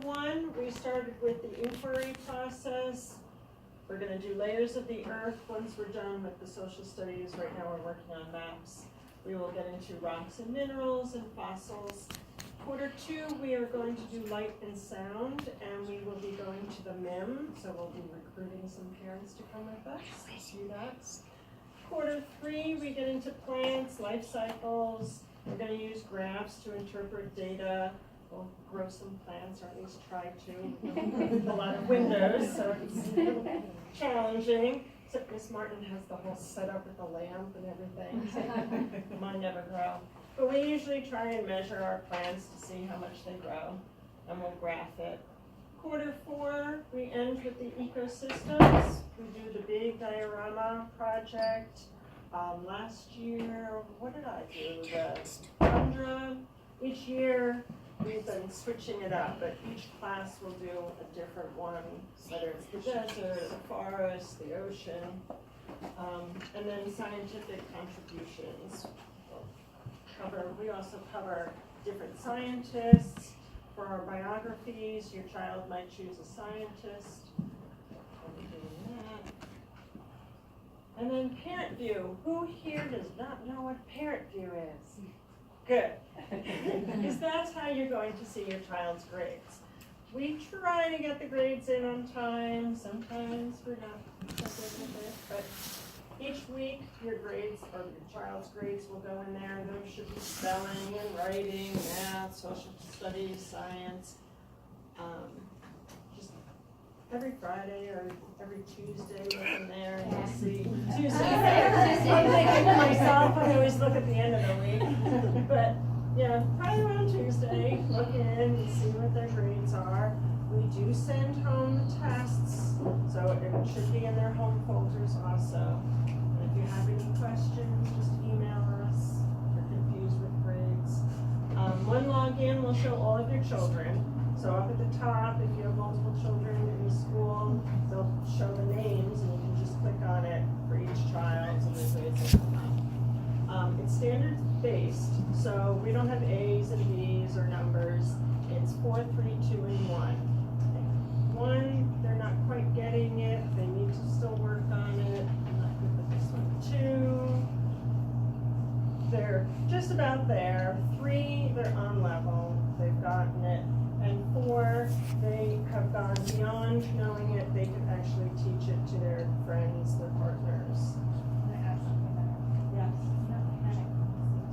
1, we started with the inquiry process. We're going to do layers of the earth once we're done with the social studies. Right now we're working on maps. We will get into rocks and minerals and fossils. Quarter 2, we are going to do light and sound, and we will be going to the MIM, so we'll be recruiting some parents to come with us to do that. Quarter 3, we get into plants, life cycles. We're going to use graphs to interpret data. We'll grow some plants, or at least try to. A lot of windows, so it's a little challenging. Except Miss Martin has the whole setup with the lamp and everything. So mine never grow. But we usually try and measure our plants to see how much they grow, and we'll graph it. Quarter 4, we end with the ecosystems. We do the big diorama project. Last year, what did I do? The tundra. Each year, we've been switching it up, but each class will do a different one, whether it's the desert, the forest, the ocean, and then scientific contributions. We also cover different scientists. For our biographies, your child might choose a scientist. And then parent view. Who here does not know what parent view is? Good. Because that's how you're going to see your child's grades. We try to get the grades in on time. Sometimes we're not so good with it, but each week your grades, or your child's grades, will go in there, and those should be spelling and writing, math, social studies, science. Just every Friday or every Tuesday, look in there and you'll see. Tuesday. I'm thinking to myself, I always look at the end of the week. But yeah, probably around Tuesday, look in and see what their grades are. We do send home the tests, so it should be in their home folders also. And if you have any questions, just email us if you're confused with grades. One login will show all of your children. So up at the top, if you have multiple children in the school, they'll show the names, and you can just click on it for each child, and their grades will come up. It's standard based, so we don't have A's and B's or numbers. It's 4, 3, 2, and 1. 1, they're not quite getting it. They need to still work on it. I'm not good with this one. 2, they're just about there. 3, they're on level. They've gotten it. And 4, they have gone beyond knowing it. They can actually teach it to their friends, their partners. Can I add something there? Yes. Not mechanic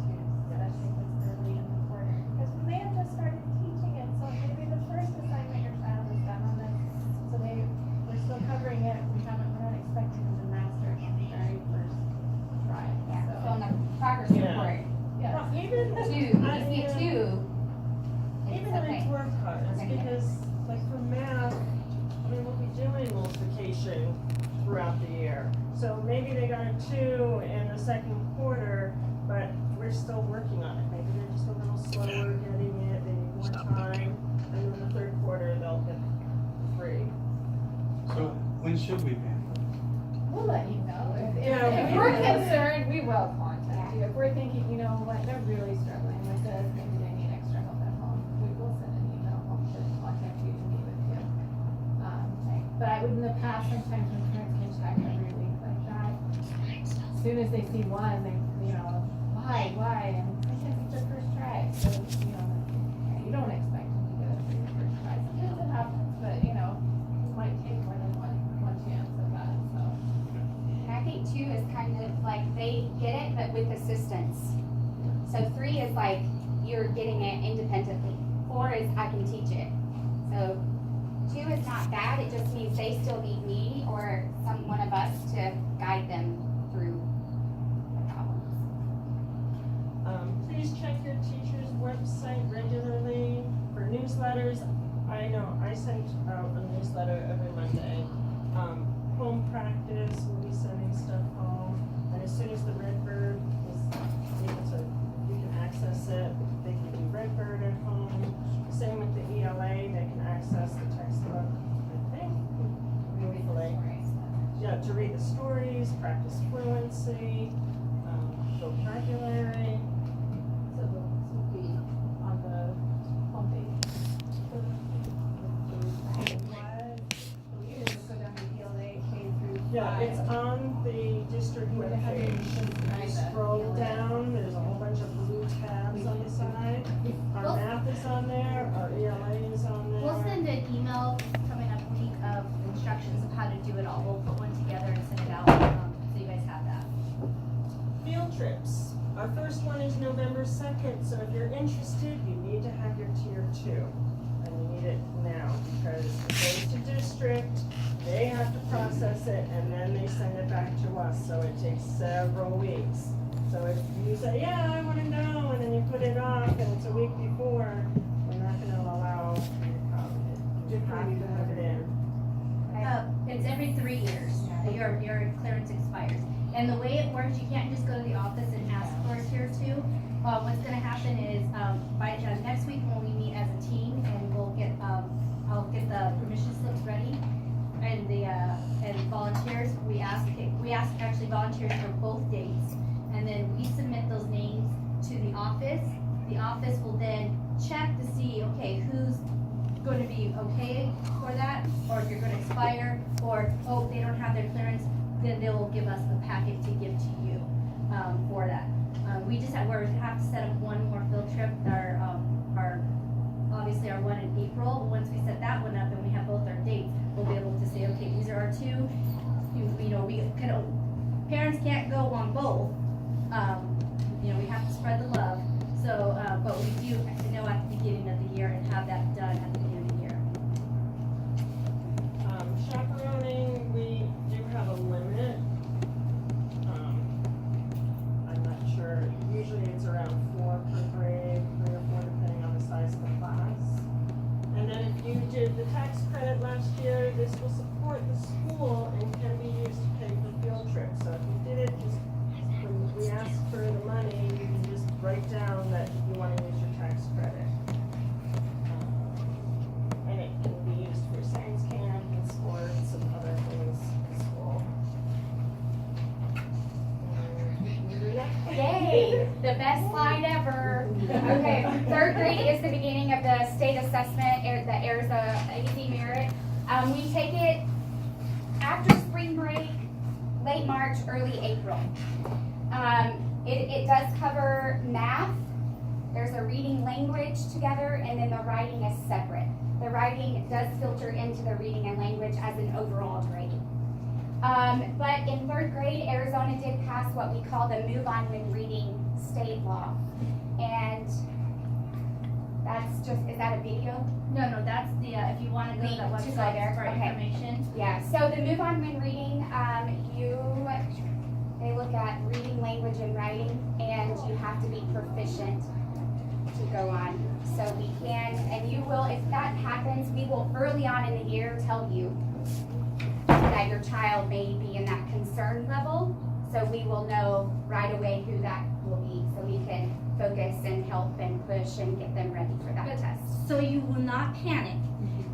too, but I think it's early in the quarter. Because we may have just started teaching it, so maybe the first assignment your child has done on this, so we're still covering it. We're not expecting them to master it on the very first try. Yeah, So, so on the progress Yeah. report, yeah. Well, even two, you see two, Even it's the okay. report cards, Okay. because like for math, I mean, we'll be doing multiplication throughout the year. So maybe they got a 2 in the second quarter, but we're still working on it. Maybe they're just a little slower getting it, they need more time, and then the third quarter they'll get 3. So when should we ban? We'll let you know. Yeah, If we we're will. concerned, we will contact you. If we're thinking, you know what, they're really struggling with this, maybe they need extra help at home, we will send an email home to contact you to meet with you. But I would, in the past, sometimes when parents can check every week like that, as soon as they see one, they, why, and I guess it's their first try, so, you don't expect them to get it for your first try. Sometimes it happens, but, it might take more than one chance at that, so. And I think 2 is kind of like they get it, but with assistance. So 3 is like you're getting it independently. 4 is I can teach it. So 2 is not bad, it just means they still need me or one of us to guide them through the problems. Please check your teacher's website regularly for newsletters. I know I send out a newsletter every Monday. Home practice, we'll be sending stuff home. And as soon as the Redbird is able to, you can access it, they can do Redbird at home. Same with the ELA, they can access the textbook, I think, hopefully. Yeah, to read the stories, practice fluency, vocabulary. So this will be on the homepage. Yeah, it's on the district webpage. You scroll down, there's a whole bunch of blue tabs on the side. Our We'll- math is on there, our ELA is on there. We'll send an email coming up week of instructions of how to do it all. We'll put one together and send it out, so you guys have that. Field trips. Our first one is November 2nd, so if you're interested, you need to have your tier 2. And you need it now, because it goes to district, they have to process it, and then they send it back to us, so it takes several weeks. So if you say, yeah, I wanna know, and then you put it off, and it's a week before, we're not gonna allow you to come. You have to have it in. It's every 3 years, that your clearance expires. And the way it works, you can't just go to the office and ask for a tier 2. What's gonna happen is, by next week when we meet as a team, and we'll get, I'll get the permission slips ready, and and volunteers, we ask actually volunteers for both dates, and then we submit those names to the office. The office will then check to see, okay, who's going to be okay for that, or if you're going to expire, or, oh, they don't have their clearance, then they will give us the packet to give to you, for that. We have to set up one more field trip, obviously our one in April. But once we set that one up and we have both our dates, we'll be able to say, okay, these are our two. Parents can't go on both. We have to spread the love. So, but we do know at the beginning of the year and have that done at the beginning of the year. Chaperoning, we do have a limit. I'm not sure, usually it's around 4 per grade, 3 or 4 depending on the size of the class. And then if you did the tax credit last year, this will support the school and can be used to pay for field trips. So if you did it, just when we ask for the money, you can just write down that you want to use your tax credit. And it can be used for science camp and sports and other things in school. Yay, the best slide ever. Okay, 3rd grade is the beginning of the state assessment, the Arizona AZ Merit. We take it after spring break, late March, early April. It does cover math. There's a reading language together, and then the writing is separate. The writing does filter into the reading and language as an overall grade. But in 3rd grade, Arizona did pass what we call the Move On When Reading state law. And that's is that a video? No, that's the, if you want to go to that Link to go website there, for okay. information. Yeah, so the Move On When Reading, they look at reading, language, and writing, and you have to be proficient to go on. So we can, and you will, if that happens, we will early on in the year tell you that your child may be in that concern level. So we will know right away who that will be, so we can focus and help and push and get them ready for that test. So you will not panic.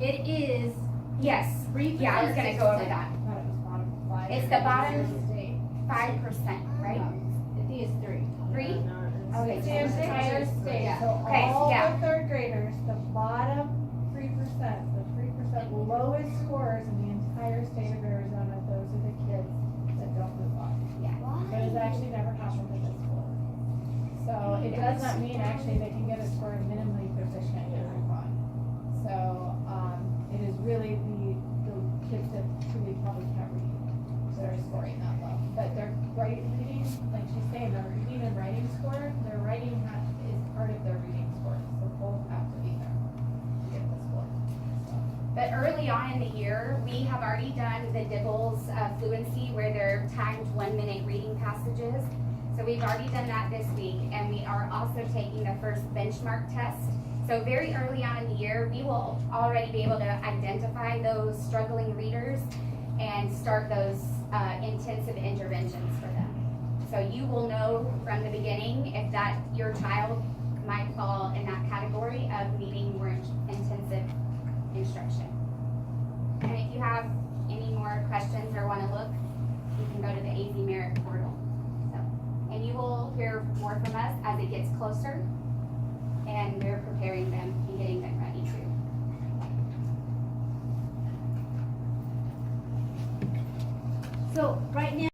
It is Yes, 3%. yeah, I was gonna go over that. It's the bottom 5%, right? I think it's 3. 3? Okay, The entire state, Yeah. so Okay, all yeah. the 3rd graders, the bottom 3%, the 3% lowest scores in the entire state of Arizona, those are the kids that don't move on. Yeah. But it's actually never happened at this school. So it does not mean actually they can get a score minimally proficient to move on. So, it is really the kids that truly probably can't read that are scoring that low. But their reading, like she's saying, their reading and writing score, their writing is part of their reading score. So both have to be there to get the score. So. But early on in the year, we have already done the Dibbles fluency where they're timed 1-minute reading passages. So we've already done that this week, and we are also taking the first benchmark test. So very early on in the year, we will already be able to identify those struggling readers and start those intensive interventions for them. So you will know from the beginning if that your child might fall in that category of needing more intensive instruction. And if you have any more questions or want to look, you can go to the AZ Merit portal. So, and you will hear more from us as it gets closer, and we're preparing them and getting them ready too. So right now,